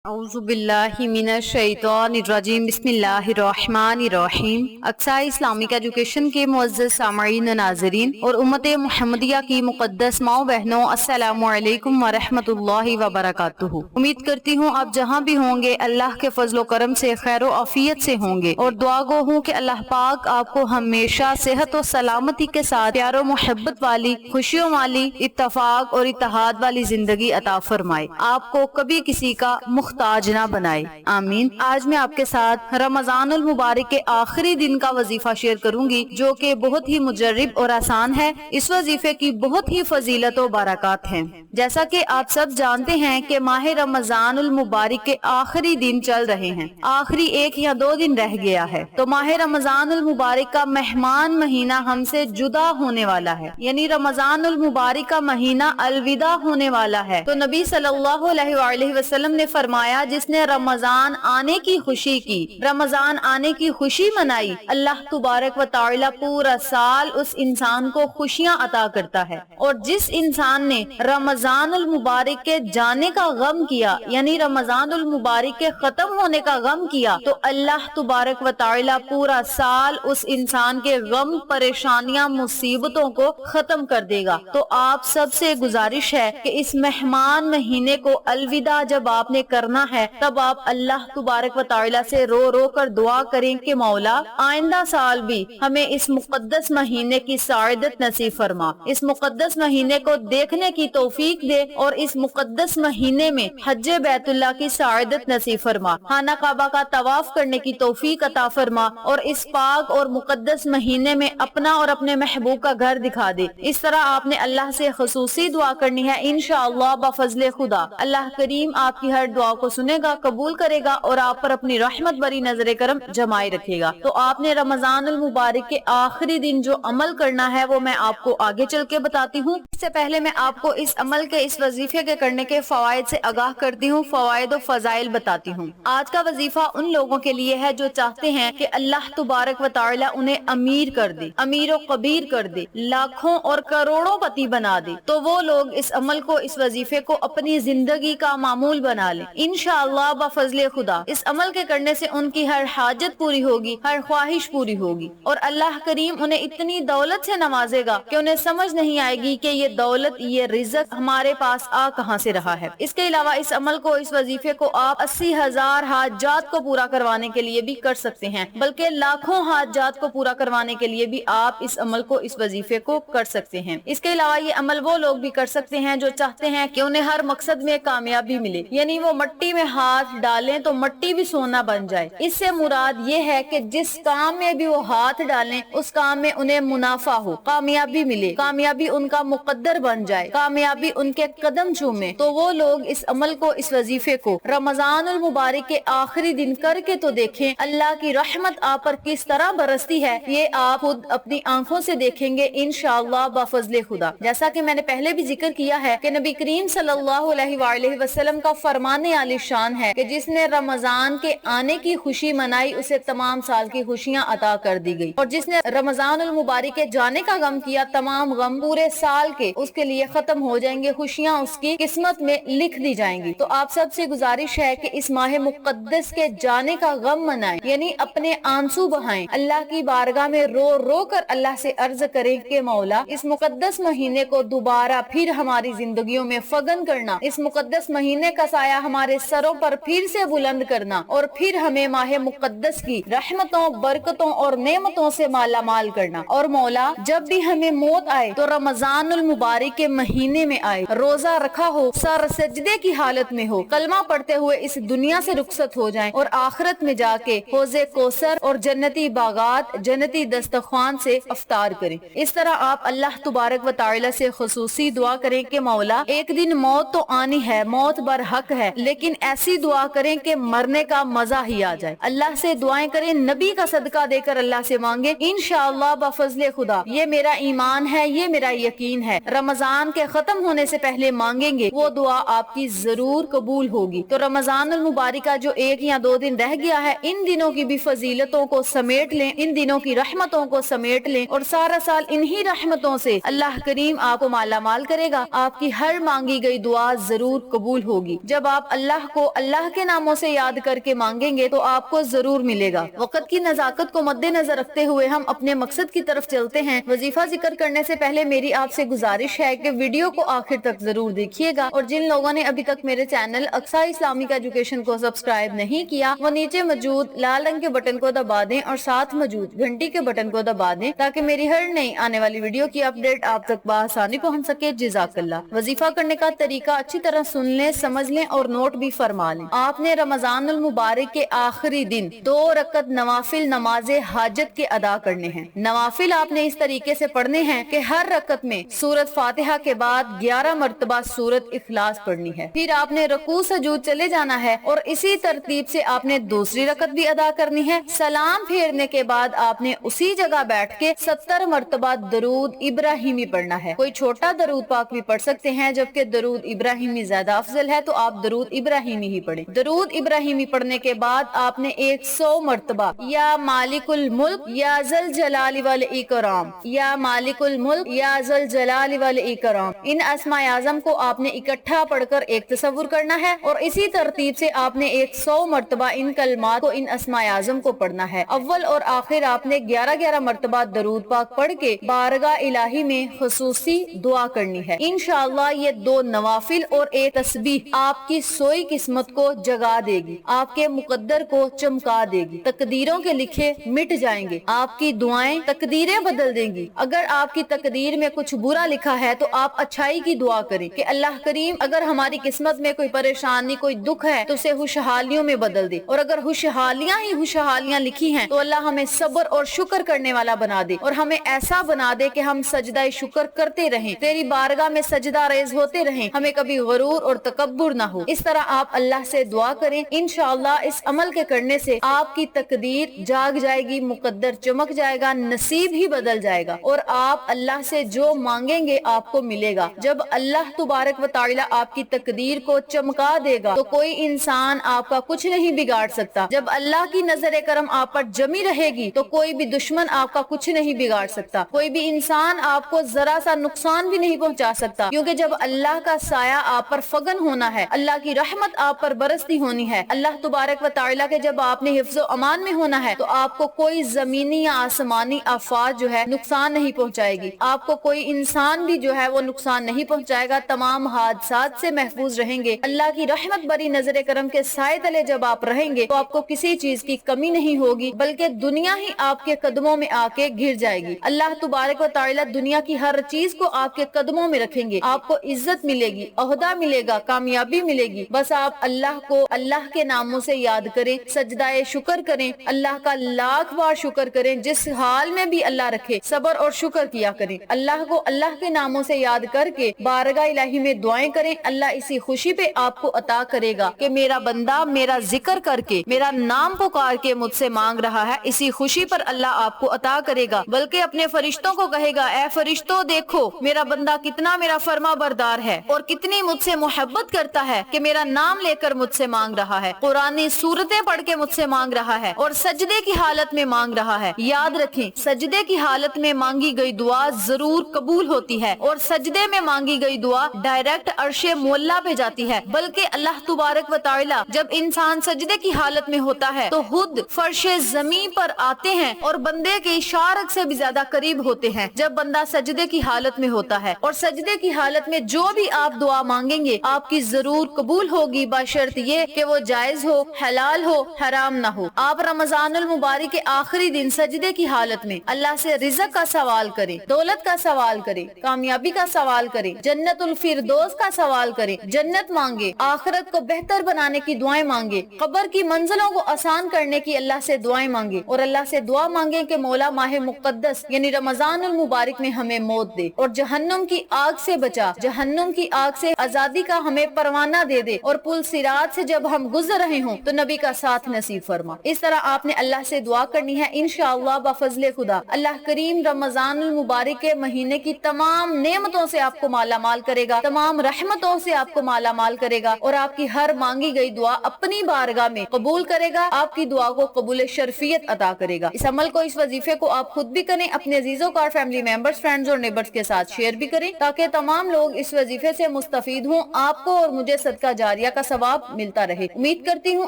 اعوذ باللہ من الشیطان الرجیم، بسم اللہ الرحمن الرحیم۔ اقصا اسلامک ایجوکیشن کے معزز سامعین و ناظرین اور امت محمدیہ کی مقدس ماؤں بہنوں، السلام علیکم ورحمۃ اللہ وبرکاتہ۔ امید کرتی ہوں آپ جہاں بھی ہوں گے اللہ کے فضل و کرم سے خیر و عافیت سے ہوں گے، اور دعا گو ہوں کہ اللہ پاک آپ کو ہمیشہ صحت و سلامتی کے ساتھ پیار و محبت والی، خوشیوں والی، اتفاق اور اتحاد والی زندگی عطا فرمائے، آپ کو کبھی کسی کا محتاج نہ بنائے، آمین۔ آج میں آپ کے ساتھ رمضان المبارک کے آخری دن کا وظیفہ شیئر کروں گی، جو کہ بہت ہی مجرب اور آسان ہے۔ اس وظیفے کی بہت ہی فضیلت و برکات ہیں۔ جیسا کہ آپ سب جانتے ہیں کہ ماہ رمضان المبارک کے آخری دن چل رہے ہیں، آخری 1 یا 2 دن رہ گیا ہے، تو ماہ رمضان المبارک کا مہمان مہینہ ہم سے جدا ہونے والا ہے، یعنی رمضان المبارک کا مہینہ الوداع ہونے والا ہے۔ تو نبی صلی اللہ علیہ وآلہ وسلم نے فرمایا، جس نے رمضان آنے کی خوشی کی، رمضان آنے کی خوشی منائی، اللہ تبارک و تعالی پورا سال اس انسان کو خوشیاں عطا کرتا ہے۔ اور جس انسان نے رمضان المبارک کے جانے کا غم کیا، یعنی رمضان المبارک کے ختم ہونے کا غم کیا، تو اللہ تبارک و تعالی پورا سال اس انسان کے غم، پریشانیاں، مصیبتوں کو ختم کر دے گا۔ تو آپ سب سے گزارش ہے کہ اس مہمان مہینے کو الوداع جب آپ نے کرنا ہے، تب آپ اللہ تبارک و تعالی سے رو رو کر دعا کریں کہ مولا آئندہ سال بھی ہمیں اس مقدس مہینے کی سعادت نصیب فرما، اس مقدس مہینے کو دیکھنے کی توفیق دے، اور اس مقدس مہینے میں حج بیت اللہ کی سعادت نصیب فرما، خانہ کعبہ کا طواف کرنے کی توفیق عطا فرما، اور اس پاک اور مقدس مہینے میں اپنا اور اپنے محبوب کا گھر دکھا دے۔ اس طرح آپ نے اللہ سے خصوصی دعا کرنی ہے، انشاءاللہ بفضل خدا اللہ کریم آپ کی ہر دعا کو سنے گا، قبول کرے گا، اور آپ پر اپنی رحمت بری نظر کرم جمائے رکھے گا۔ تو آپ نے رمضان المبارک کے آخری دن جو عمل کرنا ہے وہ میں آپ کو آگے چل کے بتاتی ہوں۔ اس سے پہلے میں آپ کو اس عمل کے، اس وظیفے کے کرنے کے فوائد سے آگاہ کرتی ہوں، فوائد و فضائل بتاتی ہوں۔ آج کا وظیفہ ان لوگوں کے لیے ہے جو چاہتے ہیں کہ اللہ تبارک و تعالی انہیں امیر کر دے، امیر و کبیر کر دے، لاکھوں اور کروڑوں پتی بنا دے۔ تو وہ لوگ اس عمل کو، اس وظیفے کو اپنی زندگی کا معمول بنا لیں، انشاءاللہ بفضل خدا۔ اس عمل کے کرنے سے ان کی ہر حاجت پوری ہوگی، ہر خواہش پوری ہوگی، اور اللہ کریم انہیں اتنی دولت سے نوازے گا کہ انہیں سمجھ نہیں آئے گی کہ یہ دولت، یہ رزق ہمارے پاس آ کہاں سے رہا ہے۔ اس کے علاوہ اس عمل کو، اس وظیفے کو آپ 80,000 حاجات کو پورا کروانے کے لیے بھی کر سکتے ہیں، بلکہ لاکھوں حاجات کو پورا کروانے کے لیے بھی آپ اس عمل کو، اس وظیفے کو کر سکتے ہیں۔ اس کے علاوہ یہ عمل وہ لوگ بھی کر سکتے ہیں جو چاہتے ہیں کہ انہیں ہر مقصد میں کامیابی ملے، یعنی وہ مٹی میں ہاتھ ڈالیں تو مٹی بھی سونا بن جائے۔ اس سے مراد یہ ہے کہ جس کام میں بھی وہ ہاتھ ڈالیں اس کام میں انہیں منافع ہو، کامیابی ملے، کامیابی ان کا مقدر بن جائے، کامیابی ان کے قدم چومے۔ تو وہ لوگ اس عمل کو، اس وظیفے کو رمضان المبارک کے آخری دن کر کے تو دیکھیں، اللہ کی رحمت آپ پر کس طرح برستی ہے، یہ آپ خود اپنی آنکھوں سے دیکھیں گے انشاءاللہ بفضل خدا۔ جیسا کہ میں نے پہلے بھی ذکر کیا ہے کہ نبی کریم صلی اللہ علیہ وآلہ وسلم کا فرمان عالی شان ہے کہ جس نے رمضان کے آنے کی خوشی منائی اسے تمام سال کی خوشیاں عطا کر دی گئی، اور جس نے رمضان المبارک کے جانے کا غم کیا، تمام غم پورے سال کے اس کے لیے ختم ہو جائیں گے، خوشیاں اس کی قسمت میں لکھ دی جائیں گی۔ تو آپ سب سے گزارش ہے کہ اس ماہ مقدس کے جانے کا غم منائیں، یعنی اپنے آنسو بہائیں، اللہ کی بارگاہ میں رو رو کر اللہ سے عرض کریں کہ مولا اس مقدس مہینے کو دوبارہ پھر ہماری زندگیوں میں فگن کرنا، اس مقدس مہینے کا سایہ ہمارے سروں پر پھر سے بلند کرنا، اور پھر ہمیں ماہ مقدس کی رحمتوں، برکتوں اور نعمتوں سے مالا مال کرنا۔ اور مولا جب بھی ہمیں موت آئے تو رمضان المبارک کے مہینے میں آئے، روزہ رکھا ہو، سر سجدے کی حالت میں ہو، کلمہ پڑھتے ہوئے اس دنیا سے رخصت ہو جائیں، اور آخرت میں جا کے حوض کوثر اور جنتی باغات، جنتی دسترخوان سے افطار کریں۔ اس طرح آپ اللہ تبارک و تعالی سے خصوصی دعا کریں کہ مولا ایک دن موت تو آنی ہے، موت برحق ہے، لیکن ایسی دعا کریں کہ مرنے کا مزہ ہی آ جائے۔ اللہ سے دعائیں کریں، نبی کا صدقہ دے کر اللہ سے مانگیں، انشاءاللہ بفضل خدا یہ میرا ایمان ہے، یہ میرا یقین ہے، رمضان کے ختم ہونے سے پہلے مانگیں گے وہ دعا آپ کی ضرور قبول ہوگی۔ تو رمضان المبارک کا جو 1 یا 2 دن رہ گیا ہے، ان دنوں کی بھی فضیلتوں کو سمیٹ لیں، ان دنوں کی رحمتوں کو سمیٹ لیں، اور سارا سال انہی رحمتوں سے اللہ کریم آپ کو مالا مال کرے گا، آپ کی ہر مانگی گئی دعا ضرور قبول ہوگی۔ جب آپ اللہ اللہ کو اللہ کے ناموں سے یاد کر کے مانگیں گے تو آپ کو ضرور ملے گا۔ وقت کی نزاکت کو مد نظر رکھتے ہوئے ہم اپنے مقصد کی طرف چلتے ہیں۔ وظیفہ ذکر کرنے سے پہلے میری آپ سے گزارش ہے کہ ویڈیو کو آخر تک ضرور دیکھیے گا، اور جن لوگوں نے ابھی تک میرے چینل اقصا اسلامک ایجوکیشن کو سبسکرائب نہیں کیا وہ نیچے موجود لال رنگ کے بٹن کو دبا دیں اور ساتھ موجود گھنٹی کے بٹن کو دبا دیں تاکہ میری ہر نئی آنے والی ویڈیو کی اپڈیٹ آپ تک بآسانی پہنچ سکے۔ جزاک اللہ۔ وظیفہ کرنے کا طریقہ اچھی طرح سن لیں، سمجھ لیں اور نوٹ بھی فرما لیں۔ آپ نے رمضان المبارک کے آخری دن 2 رکعت نوافل نماز حاجت کے ادا کرنے ہیں۔ نوافل آپ نے اس طریقے سے پڑھنے ہیں کہ ہر رکعت میں سورۃ فاتحہ کے بعد 11 مرتبہ سورۃ اخلاص پڑھنی ہے، پھر آپ نے رکوع سجود چلے جانا ہے اور اسی ترتیب سے آپ نے دوسری رکعت بھی ادا کرنی ہے۔ سلام پھیرنے کے بعد آپ نے اسی جگہ بیٹھ کے 70 مرتبہ درود ابراہیمی پڑھنا ہے۔ کوئی چھوٹا درود پاک بھی پڑھ سکتے ہیں، جبکہ درود ابراہیمی زیادہ افضل ہے تو آپ درود ابراہیمی ہی پڑھیں۔ درود ابراہیمی پڑھنے کے بعد آپ نے 100 مرتبہ یا مالک الملک یا ذل جلال والاکرام، یا مالک الملک یا ذل جلال والاکرام، ان اسماء اعظم کو آپ نے اکٹھا پڑھ کر ایک تصور کرنا ہے، اور اسی ترتیب سے آپ نے 100 مرتبہ ان کلمات کو، ان اسماء اعظم کو پڑھنا ہے۔ اول اور آخر آپ نے 11 مرتبہ درود پاک پڑھ کے بارگاہ الہی میں خصوصی دعا کرنی ہے۔ انشاءاللہ یہ 2 نوافل اور ایک تسبیح آپ کی سوئی قسمت کو جگا دے گی، آپ کے مقدر کو چمکا دے گی، تقدیروں کے لکھے مٹ جائیں گے، آپ کی دعائیں تقدیریں بدل دیں گی۔ اگر آپ کی تقدیر میں کچھ برا لکھا ہے تو آپ اچھائی کی دعا کریں کہ اللہ کریم اگر ہماری قسمت میں کوئی پریشانی، کوئی دکھ ہے تو اسے خوشحالیوں میں بدل دے، اور اگر خوشحالیاں ہی خوشحالیاں لکھی ہیں تو اللہ ہمیں صبر اور شکر کرنے والا بنا دے، اور ہمیں ایسا بنا دے کہ ہم سجدہ شکر کرتے رہیں، تیری بارگاہ میں سجدہ ریز ہوتے رہیں، ہمیں کبھی غرور اور تکبر نہ ہو۔ اس طرح آپ اللہ سے دعا کریں، انشاءاللہ اس عمل کے کرنے سے آپ کی تقدیر جاگ جائے گی، مقدر چمک جائے گا، نصیب ہی بدل جائے گا، اور آپ اللہ سے جو مانگیں گے آپ کو ملے گا۔ جب اللہ تبارک و تعالی آپ کی تقدیر کو چمکا دے گا تو کوئی انسان آپ کا کچھ نہیں بگاڑ سکتا۔ جب اللہ کی نظر کرم آپ پر جمی رہے گی تو کوئی بھی دشمن آپ کا کچھ نہیں بگاڑ سکتا، کوئی بھی انسان آپ کو ذرا سا نقصان بھی نہیں پہنچا سکتا، کیونکہ جب اللہ کا سایہ آپ پر فگن ہونا ہے، اللہ کی رحمت آپ پر برستی ہونی ہے، اللہ تبارک و تعالیٰ کے جب آپ نے حفظ و امان میں ہونا ہے تو آپ کو کوئی زمینی یا آسمانی آفات جو ہے نقصان نہیں پہنچائے گی، آپ کو کوئی انسان بھی جو ہے وہ نقصان نہیں پہنچائے گا، تمام حادثات سے محفوظ رہیں گے۔ اللہ کی رحمت بری نظر کرم کے سائے تلے جب آپ رہیں گے تو آپ کو کسی چیز کی کمی نہیں ہوگی، بلکہ دنیا ہی آپ کے قدموں میں آ کے گر جائے گی۔ اللہ تبارک و تعالیٰ دنیا کی ہر چیز کو آپ کے قدموں میں رکھیں گے، آپ کو عزت ملے گی، عہدہ ملے گا، کامیابی ملے گی۔ بس آپ اللہ کو اللہ کے ناموں سے یاد کریں، سجدہ شکر کریں، اللہ کا لاکھ بار شکر کریں، جس حال میں بھی اللہ رکھے صبر اور شکر کیا کریں، اللہ کو اللہ کے ناموں سے یاد کر کے بارگاہ الہی میں دعائیں کریں۔ اللہ اسی خوشی پہ آپ کو عطا کرے گا کہ میرا بندہ میرا ذکر کر کے، میرا نام پکار کے مجھ سے مانگ رہا ہے، اسی خوشی پر اللہ آپ کو عطا کرے گا، بلکہ اپنے فرشتوں کو کہے گا اے فرشتوں دیکھو میرا بندہ کتنا میرا فرما بردار ہے اور کتنی مجھ سے محبت کرتا ہے کہ میرا نام لے کر مجھ سے مانگ رہا ہے، قرآنی سورتیں پڑھ کے مجھ سے مانگ رہا ہے اور سجدے کی حالت میں مانگ رہا ہے۔ یاد رکھیں سجدے کی حالت میں مانگی گئی دعا ضرور قبول ہوتی ہے، اور سجدے میں مانگی گئی دعا ڈائریکٹ عرش مولا پہ جاتی ہے، بلکہ اللہ تبارک و تعالی جب انسان سجدے کی حالت میں ہوتا ہے تو خود فرش زمین پر آتے ہیں اور بندے کے اشارت سے بھی زیادہ قریب ہوتے ہیں جب بندہ سجدے کی حالت میں ہوتا ہے، اور سجدے کی حالت میں جو بھی آپ دعا مانگیں گے آپ کی ضرور قبول ہوگی، بشرط یہ کہ وہ جائز ہو، حلال ہو، حرام نہ ہو۔ آپ رمضان المبارک کے آخری دن سجدے کی حالت میں اللہ سے رزق کا سوال کریں، دولت کا سوال کریں، کامیابی کا سوال کریں، جنت الفردوس کا سوال کریں، جنت مانگے، آخرت کو بہتر بنانے کی دعائیں مانگے، قبر کی منزلوں کو آسان کرنے کی اللہ سے دعائیں مانگے، اور اللہ سے دعا مانگے کہ مولا ماہ مقدس یعنی رمضان المبارک میں ہمیں موت دے اور جہنم کی آگ سے بچا، جہنم کی آگ سے آزادی کا ہمیں پروانہ دے دے، اور پل صراط سے جب ہم گزر رہے ہوں تو نبی کا ساتھ نصیب فرما۔ اس طرح آپ نے اللہ سے دعا کرنی ہے، انشاءاللہ بفضل خدا اللہ کریم رمضان المبارک کے مہینے کی تمام نعمتوں سے آپ کو مالا مال کرے گا، تمام رحمتوں سے آپ کو مالا مال کرے گا، اور آپ کی ہر مانگی گئی دعا اپنی بارگاہ میں قبول کرے گا، آپ کی دعا کو قبول شرفیت عطا کرے گا۔ اس عمل کو، اس وظیفے کو آپ خود بھی کریں، اپنے عزیزوں کو اور فیملی ممبرز، فرینڈز اور نیبرز کے ساتھ شیئر بھی کریں تاکہ تمام لوگ اس وظیفے سے مستفید ہوں، آپ کو اور مجھے صدقہ جاری جاریہ کا ثواب ملتا رہے۔ امید کرتی ہوں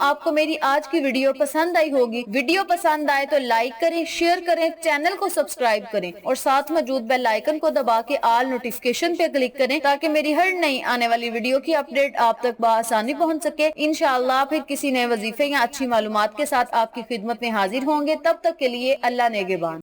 آپ کو میری آج کی ویڈیو پسند آئی ہوگی۔ ویڈیو پسند آئے تو لائک کریں، شیئر کریں، چینل کو سبسکرائب کریں اور ساتھ موجود بیل آئیکن کو دبا کے آل نوٹیفیکیشن پہ کلک کریں تاکہ میری ہر نئی آنے والی ویڈیو کی اپڈیٹ آپ تک بآسانی پہنچ سکے۔ انشاءاللہ پھر کسی نئے وظیفے یا اچھی معلومات کے ساتھ آپ کی خدمت میں حاضر ہوں گے۔ تب تک کے لیے اللہ نگہبان۔